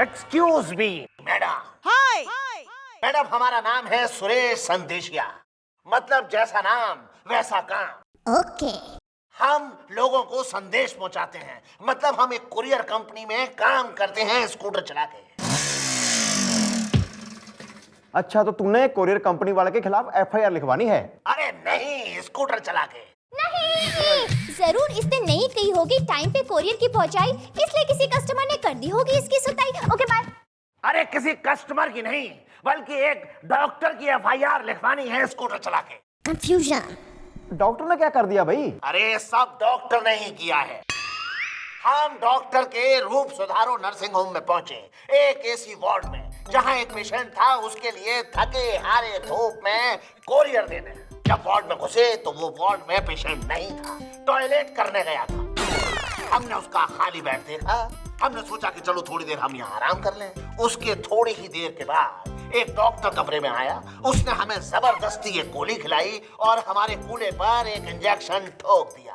Excuse me madam. Hi. Madam हमारा नाम है सुरेश संदेशिया, मतलब जैसा नाम वैसा काम। ओके। हम लोगों को संदेश पहुंचाते हैं, मतलब हम एक कुरियर कंपनी में काम करते हैं स्कूटर चला के। अच्छा, तो तूने कोरियर कंपनी वाले के खिलाफ एफआईआर लिखवानी है? अरे नहीं, स्कूटर चला के। नहीं, जरूर इसने नहीं कही होगी टाइम पे कोरियर की पहुंचाई, इसलिए किसी कस्टमर ने कर दी होगी इसकी सुताई। Okay bye. अरे किसी कस्टमर की नहीं, बल्कि एक डॉक्टर की एफआईआर लिखवानी है स्कूटर चला के। कंफ्यूजन। डॉक्टर ने क्या कर दिया भाई? अरे सब डॉक्टर ने ही किया है। हम डॉक्टर के रूप सुधारो नर्सिंग होम में पहुंचे, एक एसी वार्ड में, जहां एक पेशेंट था उसके लिए थके हारे धूप में कोरियर देने। जब वार्ड में घुसे तो वो वार्ड में पेशेंट नहीं था, टॉयलेट करने गया था। हमने उसका खाली बेड देखा, हमने सोचा कि चलो थोड़ी देर हम यहाँ आराम कर लें। उसके थोड़ी ही देर के बाद एक डॉक्टर कमरे में आया, उसने हमें जबरदस्ती एक गोली खिलाई और हमारे कूल्हे पर एक इंजेक्शन ठोक दिया।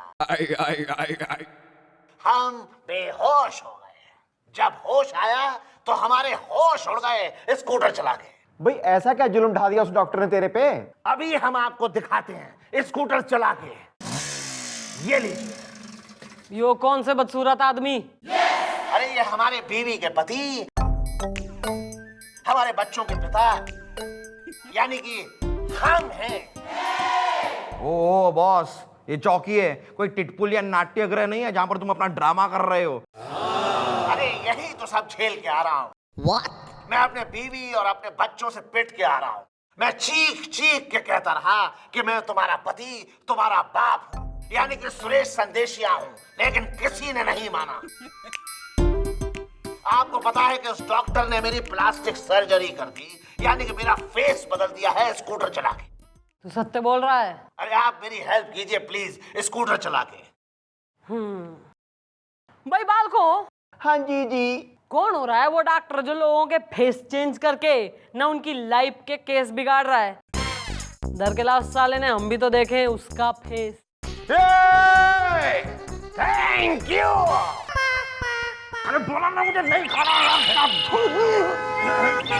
हम बेहोश हो गए। जब होश आया तो हमारे होश उड़ गए स्कूटर चला के। भाई ऐसा क्या जुल्म ढा दिया उस डॉक्टर ने तेरे पे? अभी हम आपको दिखाते हैं स्कूटर चला के। ये लीजिए। यो कौन से बदसूरत आदमी? अरे ये हमारे बीवी के पति, हमारे बच्चों के पिता, यानी कि हम हैं। ओ बॉस, ये चौकी है, कोई टिटपुल या नाट्यगृह नहीं है जहां पर तुम अपना ड्रामा कर रहे हो। अरे यही तो सब झेल के आ रहा हूँ। What? मैं अपने बीवी और अपने बच्चों से पिट के आ रहा हूँ। मैं चीख चीख के कहता रहा कि मैं तुम्हारा पति, तुम्हारा बाप हूँ, यानी कि सुरेश संदेशिया हूँ, लेकिन किसी ने नहीं माना। आपको पता है कि उस डॉक्टर ने मेरी प्लास्टिक सर्जरी कर दी, यानी कि मेरा फेस बदल दिया है स्कूटर चला के। तू सत्य बोल रहा है? अरे आप मेरी हेल्प कीजिए प्लीज स्कूटर चला के। भाई बालको, हाँ जी। कौन हो रहा है वो डॉक्टर जो लोगों के फेस चेंज करके ना उनकी लाइफ के केस बिगाड़ रहा है? डर के लाओ साले ने, हम भी तो देखे उसका फेस। Thank you. अरे बोला ना मुझे नहीं खाना।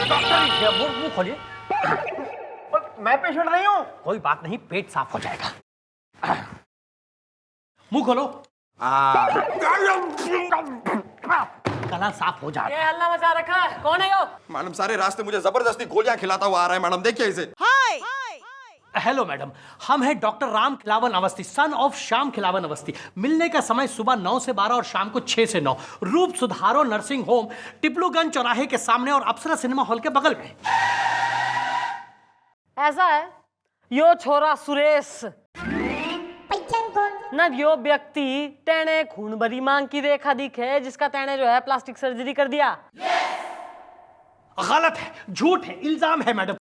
डॉक्टर मुंह खोलिए। मैं पेशेंट नहीं हूँ। कोई बात नहीं, पेट साफ हो जाएगा। मुंह खोलो। गला साफ हो जाएगा। ये हल्ला मचा रखा है, कौन है यो? मैडम सारे रास्ते मुझे जबरदस्ती गोलियां खिलाता हुआ आ रहा है। मैडम देखिए इसे। हाय। हेलो मैडम, हम हैं doctor Ram Khilawan Awasthi, son of Shyam Khilawan Awasthi. मिलने का समय सुबह 9 से 12 और शाम को 6 से 9। रूप सुधारो नर्सिंग होम, टिपलूगंज चौराहे के सामने और अप्सरा सिनेमा हॉल के बगल में। ऐसा है, यो छोरा सुरेश ना, यो व्यक्ति तेने खून भरी मांग की रेखा दिखे, जिसका तेने जो है प्लास्टिक सर्जरी कर दिया। गलत है, झूठ है, इल्जाम है मैडम।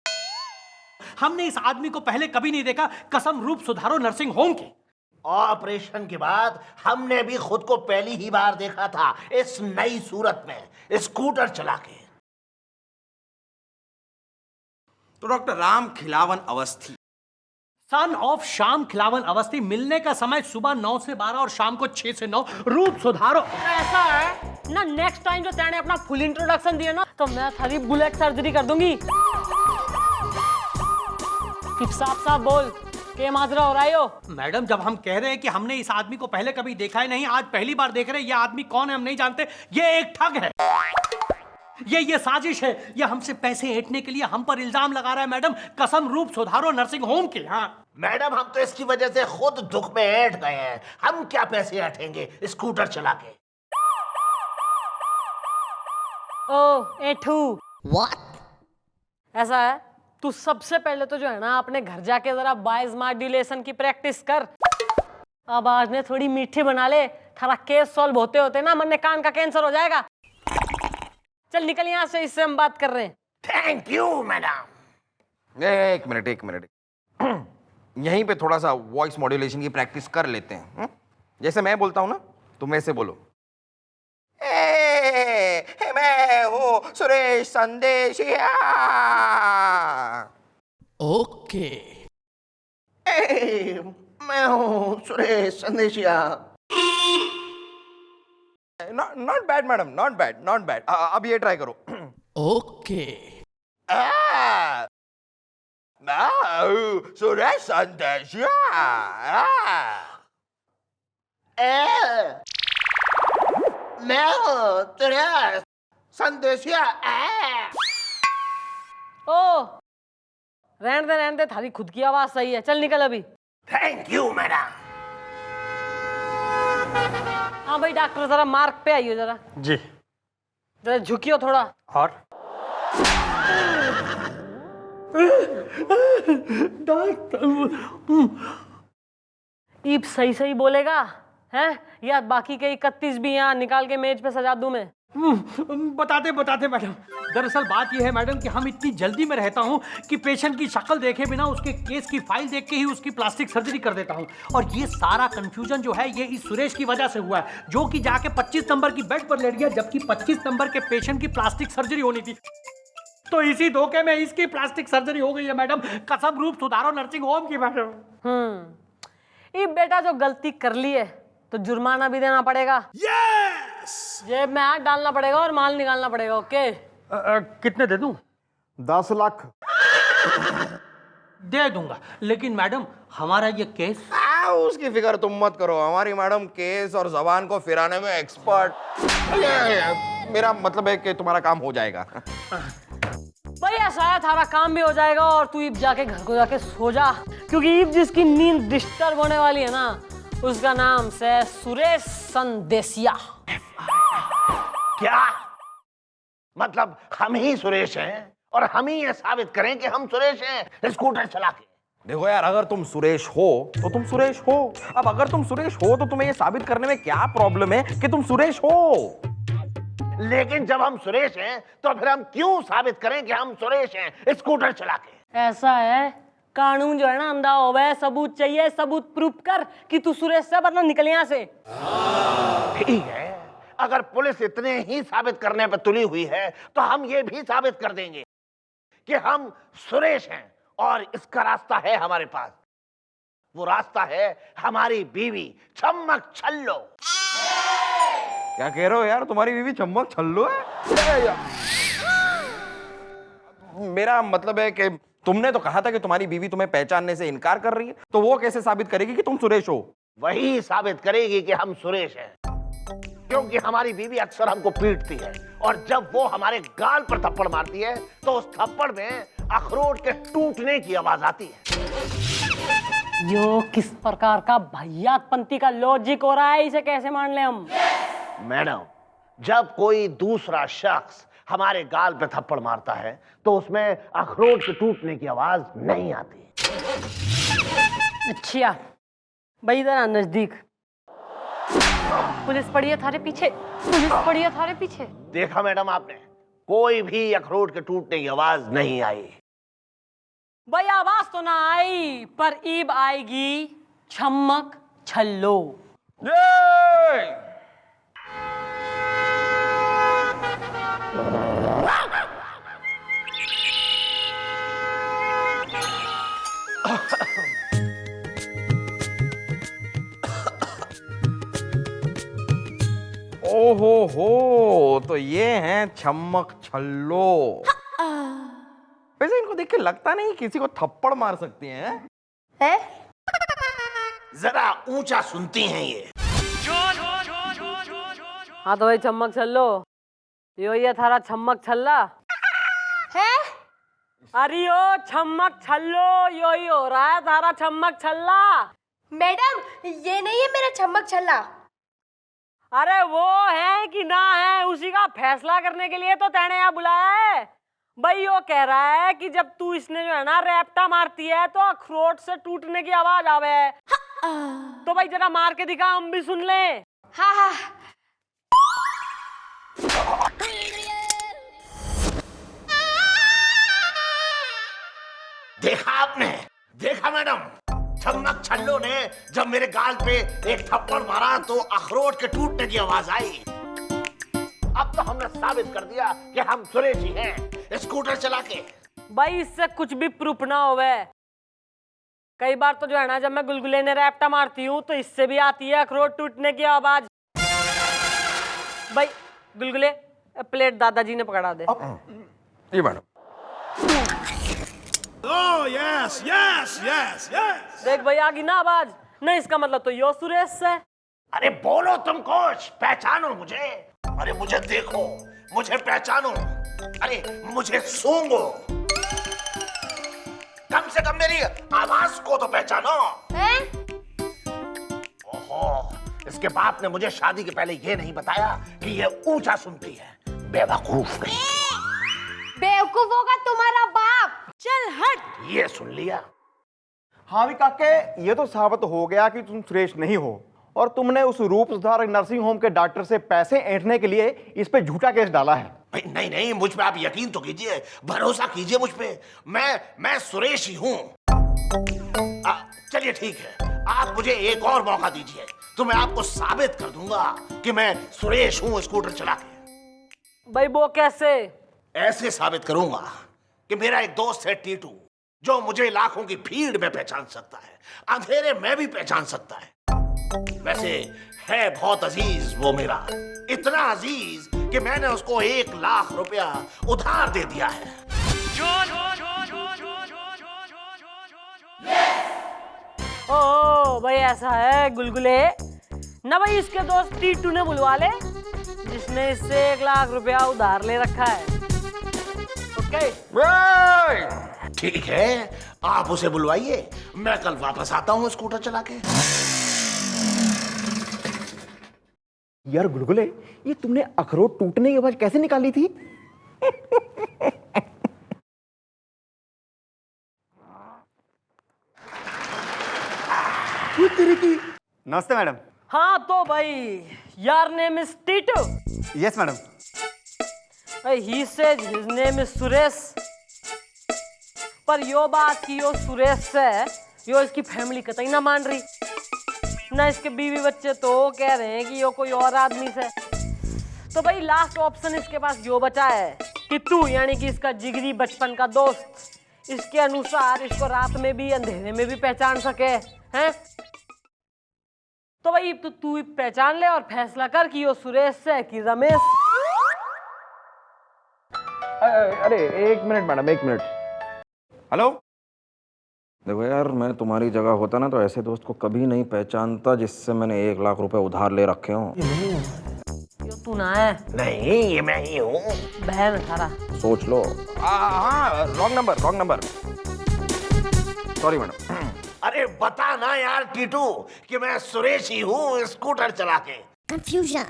हमने इस आदमी को पहले कभी नहीं देखा, कसम रूप सुधारो नर्सिंग होम की। ऑपरेशन के बाद हमने भी खुद को पहली ही बार देखा था इस नई सूरत में स्कूटर चला के। तो doctor Ram Khilawan Awasthi, son of Shyam Khilawan Awasthi. मिलने का समय सुबह 9 से 12 और शाम को 6 से 9। रूप सुधारो। ऐसा है ना, नेक्स्ट टाइम जो तेने अपना फुल इंट्रोडक्शन दिया ना, तो मैं थारी बुलेट सर्जरी कर दूंगी। साफ साफ बोल, के माजरा हो रहा है यो? मैडम जब हम कह रहे हैं कि हमने इस आदमी को पहले कभी देखा ही नहीं, आज पहली बार देख रहे हैं, ये आदमी कौन है हम नहीं जानते, ये एक ठग है, ये साजिश है, ये हमसे पैसे ऐंठने के लिए हम पर इल्जाम लगा रहा है मैडम, कसम रूप सुधारो नर्सिंग होम की। हाँ मैडम, हम तो इसकी वजह से खुद दुख में ऐंठ गए हैं। हम क्या पैसे ऐंठेंगे स्कूटर चला के? ओ एठू। What? ऐसा है, तू सबसे पहले तो जो है ना अपने घर जाके जरा बाय स्मार्ट डिलेशन की प्रैक्टिस कर। अब आज ने थोड़ी मीठी बना ले, थारा केस सॉल्व होते होते ना मन में कान का कैंसर हो जाएगा। चल निकल यहाँ से, इससे हम बात कर रहे हैं। Thank you madam. एक मिनट यहीं पे थोड़ा सा वॉइस मॉड्यूलेशन की प्रैक्टिस कर लेते हैं। जैसे मैं बोलता हूं ना, तुम वैसे बोलो। मैं हूँ सुरेश संदेशिया। ओके। मैं हूँ Suresh Sandeshiya. Not bad madam, not bad, not bad. अब ये ट्राई करो। ओके। सुरेश संदेशिया। मैं हूँ तेरा संदेशिया। ओ रहने दे, थारी खुद की आवाज सही है। चल निकल अभी। Thank you madam. हाँ भाई डॉक्टर, जरा मार्क पे आइयो जरा। जी। जरा झुकियो थोड़ा। और ईप सही सही बोलेगा हैं, या बाकी के 31 भी यहाँ निकाल के मेज पे सजा दूं मैं? बताते मैडम। दरअसल बात यह है मैडम कि हम इतनी जल्दी में रहता हूँ कि पेशेंट की शक्ल देखे बिना उसके केस की फाइल देख के ही उसकी प्लास्टिक सर्जरी कर देता हूँ। और ये सारा कंफ्यूजन जो है ये इस सुरेश की वजह से हुआ है, जो कि जाके 25 नंबर की बेड पर लेट गया, जबकि 25 नंबर के पेशेंट की प्लास्टिक सर्जरी होनी थी। तो इसी धोखे में इसकी प्लास्टिक सर्जरी हो गई है मैडम। कसम रूप सुधारो नर्सिंग होम की मैडम। ये बेटा जो गलती कर ली है तो जुर्माना भी देना पड़ेगा। जेब में हाथ डालना पड़ेगा और माल निकालना पड़ेगा। ओके? कितने दे दूं? 10 लाख दे दूंगा, लेकिन मैडम हमारा ये केस। उसकी फिक्र तुम मत करो, हमारी मैडम केस और जबान को फिराने में एक्सपर्ट। मेरा मतलब है कि तुम्हारा काम हो जाएगा। भाई ऐसा है, थारा काम भी हो जाएगा और तू ईब जाके घर को जाके सो जा, क्योंकि ईब जिसकी नींद डिस्टर्ब होने वाली है ना, उसका नाम से सुरेश संदेशिया। क्या मतलब हम ही सुरेश हैं और हम ही ये साबित करें कि हम सुरेश हैं स्कूटर चला के? देखो यार, अगर तुम सुरेश हो तो तुम सुरेश हो। अब अगर तुम सुरेश हो तो तुम्हें ये साबित करने में क्या प्रॉब्लम है कि तुम सुरेश हो? लेकिन जब हम सुरेश हैं तो फिर हम क्यों साबित करें कि हम सुरेश हैं स्कूटर चला के? ऐसा है, कानून जो है ना अंधा हो गया, सबूत चाहिए, सबूत प्रूफ कर कि तू सुरेश से, वरना निकल यहाँ से। ठीक है, अगर पुलिस इतने ही साबित करने पर तुली हुई है तो हम ये भी साबित कर देंगे कि हम सुरेश हैं और इसका रास्ता है हमारे पास। वो रास्ता है हमारी बीवी छम्मक छल्लो। क्या कह रहे हो यार, तुम्हारी बीवी चम्मक छल्लो है? मेरा मतलब है कि तुमने तो कहा था कि तुम्हारी बीवी तुम्हें पहचानने से इनकार कर रही है, तो वो कैसे साबित करेगी कि तुम सुरेश हो? वही साबित करेगी कि हम सुरेश हैं, क्योंकि हमारी बीवी अक्सर हमको पीटती है और जब वो हमारे गाल पर थप्पड़ मारती है तो उस थप्पड़ में अखरोट के टूटने की आवाज आती है। यो किस प्रकार का भैयातपंथी का लॉजिक हो रहा है, इसे कैसे मान ले हम? मैडम, जब कोई दूसरा शख्स हमारे गाल पे थप्पड़ मारता है तो उसमें अखरोट के टूटने की आवाज नहीं आती। अच्छा भाई, इधर आ नजदीक। पुलिस पड़ी है थारे पीछे, पुलिस पड़ी है थारे पीछे। देखा मैडम आपने, कोई भी अखरोट के टूटने की आवाज नहीं आई। भाई आवाज तो ना आई, पर ईब आएगी छम्मक छल्लो। ओहो हो, तो ये हैं छम्मक छल्लो। वैसे इनको देख के लगता नहीं किसी को थप्पड़ मार सकती हैं। है? जरा ऊंचा सुनती हैं ये। हाँ तो भाई छम्मक छल्लो, यो ये थारा छम्मक छल्ला है? अरे यो छम्मक छल्लो, यो ही हो रहा है थारा छम्मक छल्ला। मैडम, ये नहीं है मेरा छम्मक छल्ला। अरे वो है कि ना है, उसी का फैसला करने के लिए तो तेने यहाँ बुलाया है। भाई वो कह रहा है कि जब तू इसने जो है ना रैप्टा मारती है तो अखरोट से टूटने की आवाज आवे है। तो भाई जरा मार के दिखा, हम भी सुन ले। हाँ हाँ। देखा आपने? देखा मैडम, छम्मक छल्लो ने जब मेरे गाल पे एक थप्पड़ मारा तो अखरोट के टूटने की आवाज आई। अब तो हमने साबित कर दिया कि हम सुरेश ही हैं स्कूटर चला के। भाई इससे कुछ भी प्रूफ ना होवे। कई बार तो जो है ना, जब मैं गुलगुले ने रैप्टा मारती हूँ तो इससे भी आती है अखरोट टूटने की आवाज। भाई गुलगुले प्लेट दादाजी ने पकड़ा दे। ये मैडम। देख भाई आ गई ना आवाज, नहीं इसका मतलब तो यो सुरेश है। अरे बोलो तुम कुछ, पहचानो मुझे। अरे मुझे देखो, मुझे पहचानो, अरे मुझे सूंघो, कम से कम मेरी आवाज को तो पहचानो। ओहो, इसके बाप ने मुझे शादी के पहले ये नहीं बताया कि ये ऊंचा सुनती है। बेवकूफ नहीं। बेवकूफ होगा तुम्हारा बाप। चल हट। ये सुन लिया। हाँ भी काके, ये तो साबित हो गया कि तुम सुरेश नहीं हो और तुमने उस रूप सुधार नर्सिंग होम के डॉक्टर से पैसे ऐंठने के लिए इस पे झूठा केस डाला है। भाई नहीं नहीं, मुझ पे आप यकीन तो कीजिए, भरोसा कीजिए मुझ पे। मैं सुरेश ही हूं। चलिए ठीक है, आप मुझे एक और मौका दीजिए तो मैं आपको साबित कर दूंगा कि मैं सुरेश हूं स्कूटर चला के। भाई वो कैसे? ऐसे साबित करूंगा कि मेरा एक दोस्त है टीटू, जो मुझे लाखों की भीड़ में पहचान सकता है, अंधेरे में भी पहचान सकता है। वैसे है बहुत अजीज वो मेरा, इतना अजीज कि मैंने उसको 1 लाख रुपया उधार दे दिया है। ओ भाई ऐसा है गुलगुले ना भाई, इसके दोस्त टीटू ने बुलवा ले जिसने इससे 1 लाख रुपया उधार ले रखा है। ओके ठीक है, आप उसे बुलवाइए, मैं कल वापस आता हूँ स्कूटर चला के। यार गुलगुले, ये तुमने अखरोट टूटने की आवाज कैसे निकाली थी? तेरे की। नमस्ते मैडम। हाँ तो भाई यार name is Titu. Yes madam. He says his name is Suresh. पर यो बात की यो सुरेश से यो इसकी फैमिली कतई ना मान रही, ना इसके बीवी बच्चे तो कह रहे हैं कि यो कोई और आदमी से। तो भाई लास्ट ऑप्शन इसके पास यो बचा है कि तू यानी कि इसका जिगरी बचपन का दोस्त इसके अनुसार इसको रात में भी अंधेरे में भी पहचान सके हैं। तो भाई तो तू पहचान ले और फैसला कर कि यो सुरेश है कि रमेश। अरे 1 मिनट मैडम, 1 मिनट। हेलो। देखो यार, मैं तुम्हारी जगह होता ना तो ऐसे दोस्त को कभी नहीं पहचानता जिससे मैंने 1 लाख रुपए उधार ले रखे हों। यो तू ना है। नहीं, ये मैं ही हूँ। बहन थारा। सोच लो। हाँ, रॉन्ग नंबर। Sorry madam. अरे बता ना यार टीटू कि मैं सुरेश ही हूँ स्कूटर चला के। कंफ्यूजन।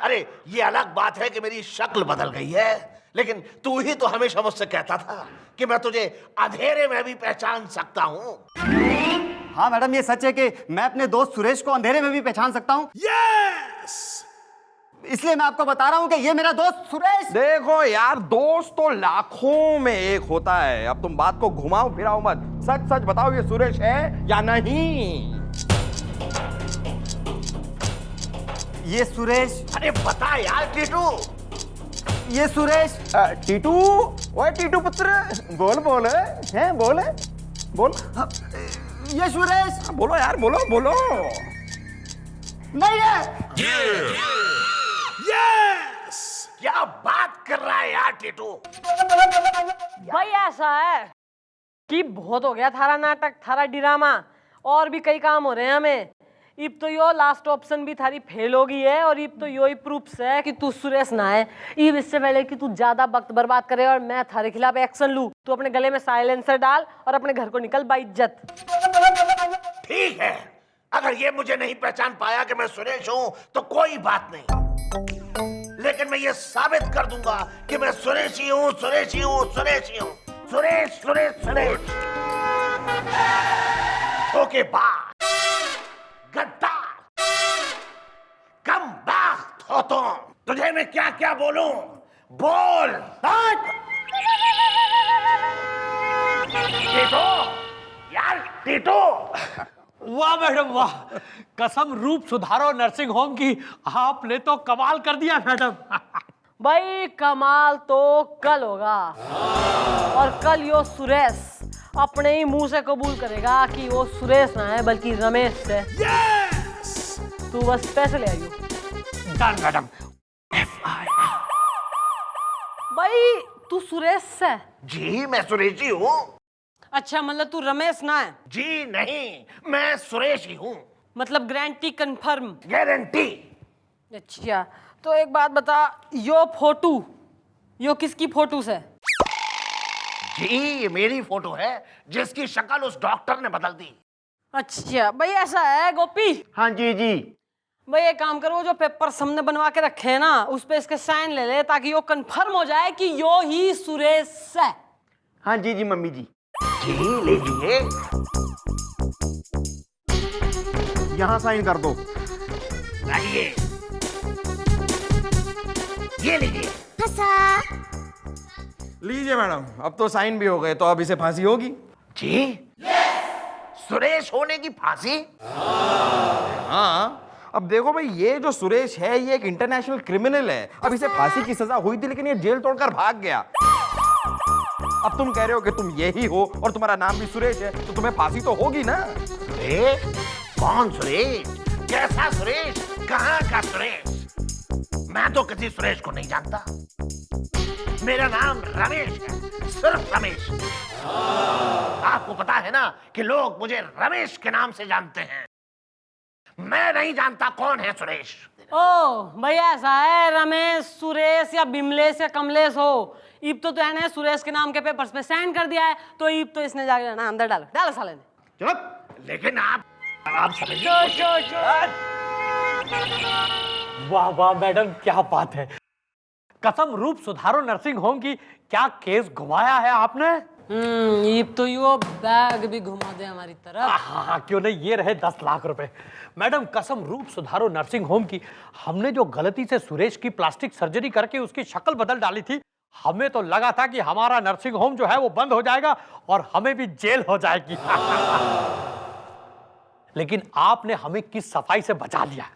अरे ये अलग बात है कि मेरी शक्ल बदल गई है, लेकिन तू ही तो हमेशा मुझसे कहता था कि मैं तुझे अंधेरे में भी पहचान सकता हूँ। हाँ मैडम, ये सच है कि मैं अपने दोस्त सुरेश को अंधेरे में भी पहचान सकता हूँ। यस! इसलिए मैं आपको बता रहा हूँ कि ये मेरा दोस्त सुरेश। देखो यार, दोस्त तो लाखों में एक होता है। अब तुम बात को घुमाओ फिराओ मत, सच सच बताओ ये सुरेश है या नहीं। ये सुरेश। अरे बता यार टीटू। ये सुरेश। टीटू, ओए टीटू पुत्र, बोल बोल हैं, बोल ये सुरेश। बोलो यार, बोलो। नहीं है। यस! क्या बात कर रहा है यार टीटू। भाई ऐसा है कि बहुत हो गया थारा नाटक, थारा ड्रामा, और भी कई काम हो रहे हैं हमें। इब तो यो लास्ट ऑप्शन भी थारी फेल हो गई है और इब तो यो ही प्रूफ है कि तू सुरेश ना है। इब इससे पहले कि तू ज्यादा वक्त बर्बाद करे और मैं थारे खिलाफ एक्शन लूं, तू अपने गले में साइलेंसर डाल और अपने घर को निकल बाइज्जत। ठीक है, अगर ये मुझे नहीं पहचान पाया कि मैं सुरेश हूं तो कोई बात नहीं, लेकिन मैं ये साबित कर दूंगा कि मैं सुरेश ही हूं। सुरेश। Okay bye. गद्दार, कम बात हो तुझे मैं क्या क्या बोलूं, बोल। टीटू। वाह मैडम वाह, कसम रूप सुधारो नर्सिंग होम की, आपने तो कमाल कर दिया मैडम। भाई कमाल तो कल होगा, और कल यो सुरेश अपने ही मुंह से कबूल करेगा कि वो सुरेश ना है बल्कि रमेश है। यस! तू बस पैसे ले आइयो। Done madam. भाई तू सुरेश है? जी मैं सुरेश जी हूँ। अच्छा मतलब तू रमेश ना है? जी नहीं, मैं सुरेश ही हूँ। मतलब गारंटी कंफर्म? गारंटी। अच्छा तो एक बात बता, यो फोटो यो किसकी फोटोस है? जी ये मेरी फोटो है जिसकी शक्ल उस डॉक्टर ने बदल दी। अच्छा भाई ऐसा है गोपी? हाँ जी जी। भाई एक काम करो, जो पेपर हमने बनवा के रखे हैं ना उस पे इसके साइन ले ले ताकि यो कंफर्म हो जाए कि यो ही सुरेश है। हाँ जी जी मम्मी जी। जी लीजिए। यहाँ साइन कर दो। आइए, ये लीजिए। लीजिए मैडम, अब तो साइन भी हो गए, तो अब इसे फांसी होगी। जी सुरेश होने की फांसी? हाँ, अब देखो भाई, ये जो सुरेश है ये एक इंटरनेशनल क्रिमिनल है। अब इसे फांसी की सजा हुई थी लेकिन ये जेल तोड़कर भाग गया। अब तुम कह रहे हो कि तुम यही हो और तुम्हारा नाम भी सुरेश है, तो तुम्हें फांसी तो होगी ना। कौन सुरेश? कैसा सुरेश? कहाँ का सुरेश? मैं तो किसी सुरेश को नहीं जानता। मेरा नाम रमेश है, सिर्फ रमेश। आपको पता है ना कि लोग मुझे रमेश के नाम से जानते हैं। मैं नहीं जानता कौन है सुरेश। ओ भाई ऐसा है, रमेश सुरेश या बिमलेश या कमलेश हो, ईब तो ने सुरेश के नाम के पेपर्स पे साइन कर दिया है, तो ईब तो इसने जाके ना अंदर डाल साले ने। चुप। लेकिन आप समझिए। वाह वाह मैडम, क्या बात है। कसम रूप सुधारो नर्सिंग होम की, क्या केस घुमाया है आपने। ईब तो यो बैग भी घुमा दे हमारी तरफ। हाँ क्यों नहीं, ये रहे 10 लाख रुपए। मैडम कसम रूप सुधारो नर्सिंग होम की, हमने जो गलती से सुरेश की प्लास्टिक सर्जरी करके उसकी शक्ल बदल डाली थी, हमें तो लगा था कि हमारा नर्सिंग होम जो है वो बंद हो जाएगा और हमें भी जेल हो जाएगी। लेकिन आपने हमें किस सफाई से बचा लिया।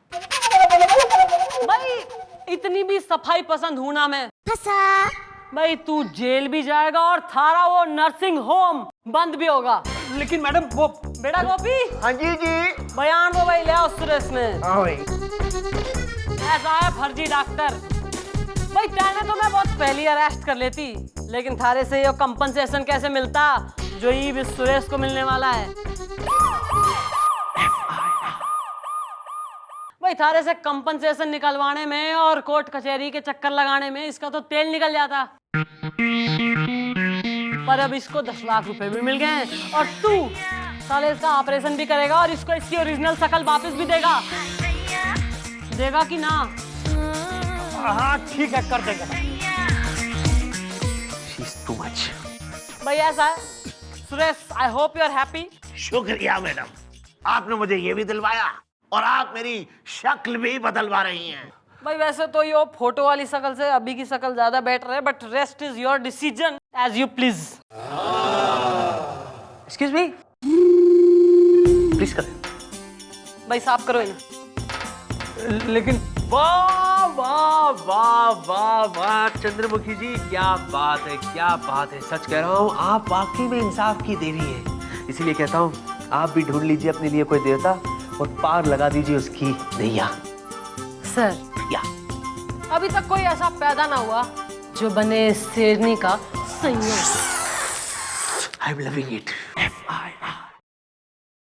भाई इतनी भी सफाई पसंद हूं ना मैं। भाई तू जेल भी जाएगा और थारा वो नर्सिंग होम बंद भी होगा। लेकिन मैडम वो बेटा गोपी। हाँ जी जी। बयान दो भाई, ले आओ सुरेश ने। हाँ भाई। ऐसा है फर्जी डॉक्टर। भाई तेने तो मैं बहुत पहले अरेस्ट कर लेती, लेकिन थारे से ये कंपनसेशन कैसे मिलता जो ये भी सुरेश को मिलने वाला है। भाई थारे से कंपनसेशन निकलवाने में और कोर्ट कचहरी के चक्कर लगाने में इसका तो तेल निकल जाता। पर अब इसको 10 लाख रुपए भी मिल गए हैं और तू साले इसका ऑपरेशन भी करेगा और इसको इसकी ओरिजिनल शक्ल वापस भी देगा कि ना? हाँ ठीक है, कर देगा। Too much. भाई ऐसा है Suresh, I hope you are happy. शुक्रिया मैडम, आपने मुझे ये भी दिलवाया और आप मेरी शक्ल भी बदलवा रही हैं। भाई वैसे तो ये फोटो वाली शक्ल से अभी की शक्ल ज्यादा बेटर है, but rest is your decision, as you please. Excuse me, please कर। भाई साफ करो इन्हें। लेकिन वाह वाह वाह वाह वाह चंद्रमुखी जी, क्या बात है, क्या बात है। सच कह रहा हूँ, आप वाकई में इंसाफ की देवी है। इसीलिए कहता हूँ आप भी ढूंढ लीजिए अपने लिए कोई देवता और पार लगा दीजिए उसकी नैया। सर या अभी तक कोई ऐसा पैदा ना हुआ जो बने शेरनी का संयोग। I am loving it.